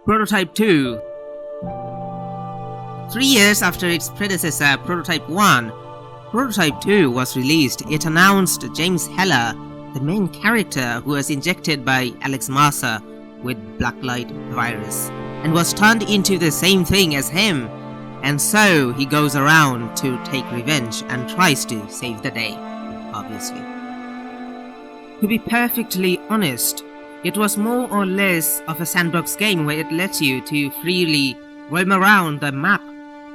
Prototype 2. 3 years after its predecessor, Prototype 1, Prototype 2 was released. It announced James Heller, the main character who was injected by Alex Mercer with Blacklight virus, and was turned into the same thing as him, and so he goes around to take revenge and tries to save the day, obviously. To be perfectly honest, it was more or less of a sandbox game where it lets you to freely roam around the map,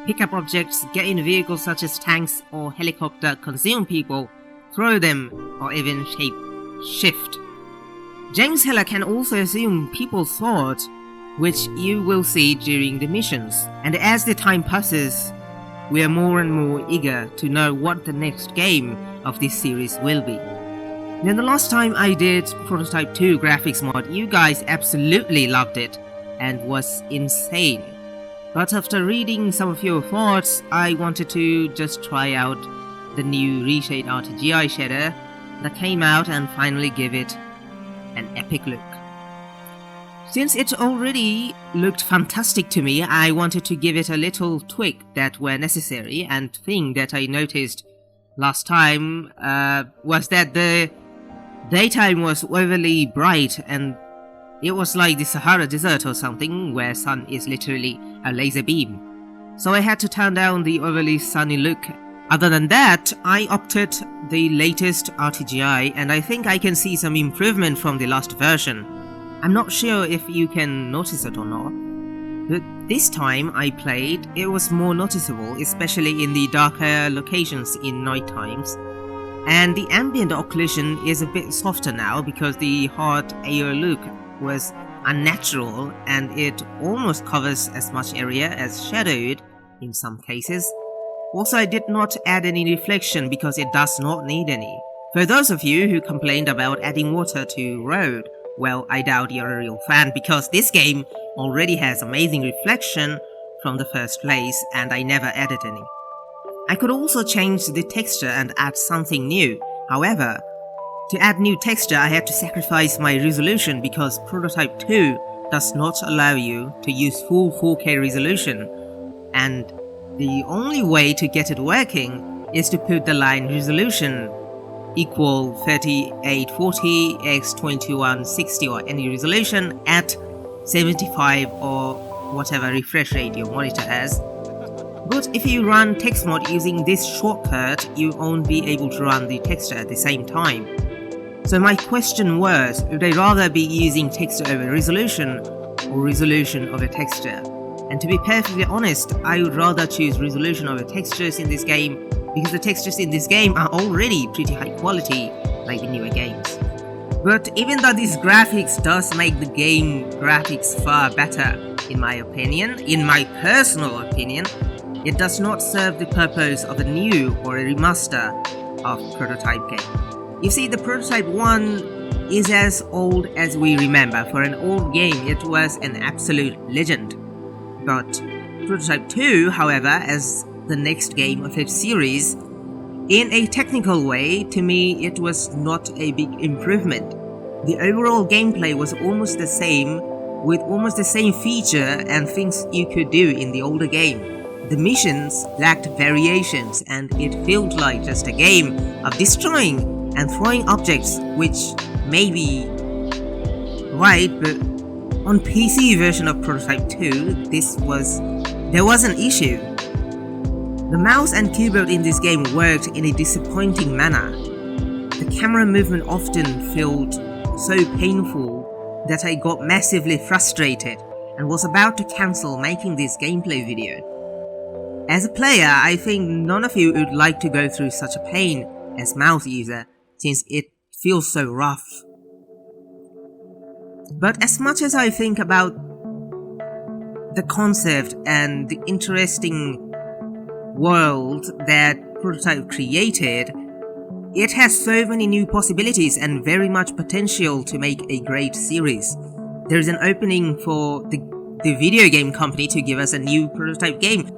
pick up objects, get in vehicles such as tanks or helicopter, consume people, throw them, or even shift. James Heller can also assume people's thoughts, which you will see during the missions, and as the time passes, we are more and more eager to know what the next game of this series will be. Now, the last time I did Prototype 2 graphics mod, you guys absolutely loved it and was insane. But after reading some of your thoughts, I wanted to just try out the new reshade RTGI shader that came out and finally give it an epic look. Since it already looked fantastic to me, I wanted to give it a little tweak that were necessary, and thing that I noticed last time was that the daytime was overly bright and it was like the Sahara Desert or something, where sun is literally a laser beam. So I had to turn down the overly sunny look. Other than that, I opted the latest RTGI, and I think I can see some improvement from the last version. I'm not sure if you can notice it or not, but this time I played, it was more noticeable, especially in the darker locations in night times. And the ambient occlusion is a bit softer now because the hard AO look was unnatural and it almost covers as much area as shadowed in some cases. Also, I did not add any reflection because it does not need any. For those of you who complained about adding water to road, well, I doubt you're a real fan because this game already has amazing reflection from the first place and I never added any. I could also change the texture and add something new. However, to add new texture I had to sacrifice my resolution because Prototype 2 does not allow you to use full 4K resolution, and the only way to get it working is to put the line resolution equal 3840 x 2160 or any resolution at 75 or whatever refresh rate your monitor has. But if you run text mod using this shortcut, you won't be able to run the texture at the same time. So my question was, would I rather be using texture over resolution or resolution over texture? And to be perfectly honest, I would rather choose resolution over textures in this game because the textures in this game are already pretty high quality like the newer games. But even though this graphics does make the game graphics far better, in my opinion, in my personal opinion, it does not serve the purpose of a new or a remaster of Prototype game. You see, the Prototype 1 is as old as we remember. For an old game, it was an absolute legend. But Prototype 2, however, as the next game of its series, in a technical way, to me, it was not a big improvement. The overall gameplay was almost the same, with almost the same feature and things you could do in the older game. The missions lacked variations and it felt like just a game of destroying and throwing objects, which may be right, but on PC version of Prototype 2, there was an issue. The mouse and keyboard in this game worked in a disappointing manner. The camera movement often felt so painful that I got massively frustrated and was about to cancel making this gameplay video. As a player, I think none of you would like to go through such a pain as mouse user, since it feels so rough. But as much as I think about the concept and the interesting world that Prototype created, it has so many new possibilities and very much potential to make a great series. There is an opening for the video game company to give us a new Prototype game,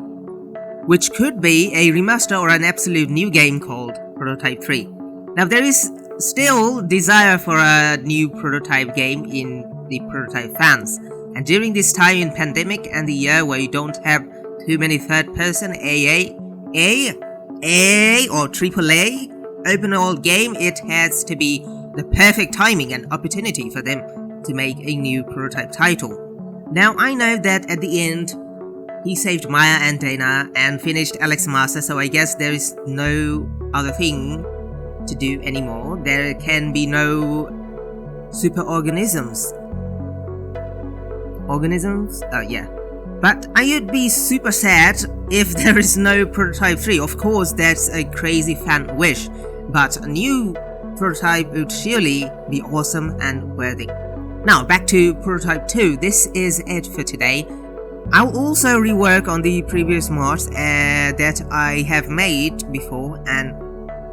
which could be a remaster or an absolute new game called Prototype 3. Now, there is still desire for a new Prototype game in the Prototype fans, And during this time in pandemic and the year where you don't have too many third-person AA or AAA open world game, it has to be the perfect timing and opportunity for them to make a new prototype title. Now I know that at the end he saved Maya and Dana and finished Alex Master, so I guess there is no other thing to do anymore. There can be no superorganisms. Yeah. But I would be super sad if there is no Prototype 3. Of course, that's a crazy fan wish, but a new prototype would surely be awesome and worthy. Now, back to Prototype 2. This is it for today. I'll also rework on the previous mods that I have made before and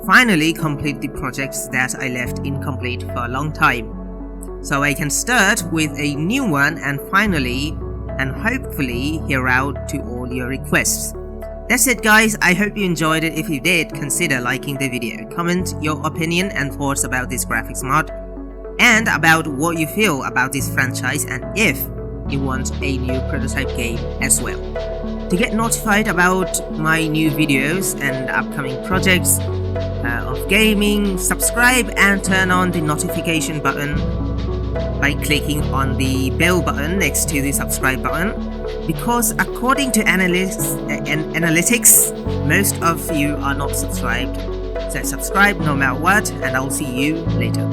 finally complete the projects that I left incomplete for a long time. So I can start with a new one and finally and hopefully hear out to all your requests. That's it guys, I hope you enjoyed it. If you did, consider liking the video, comment your opinion and thoughts about this graphics mod and about what you feel about this franchise and if you want a new prototype game as well. To get notified about my new videos and upcoming projects of gaming, subscribe and turn on the notification button by clicking on the bell button next to the subscribe button, because according to analytics, most of you are not subscribed. So subscribe no matter what, and I'll see you later.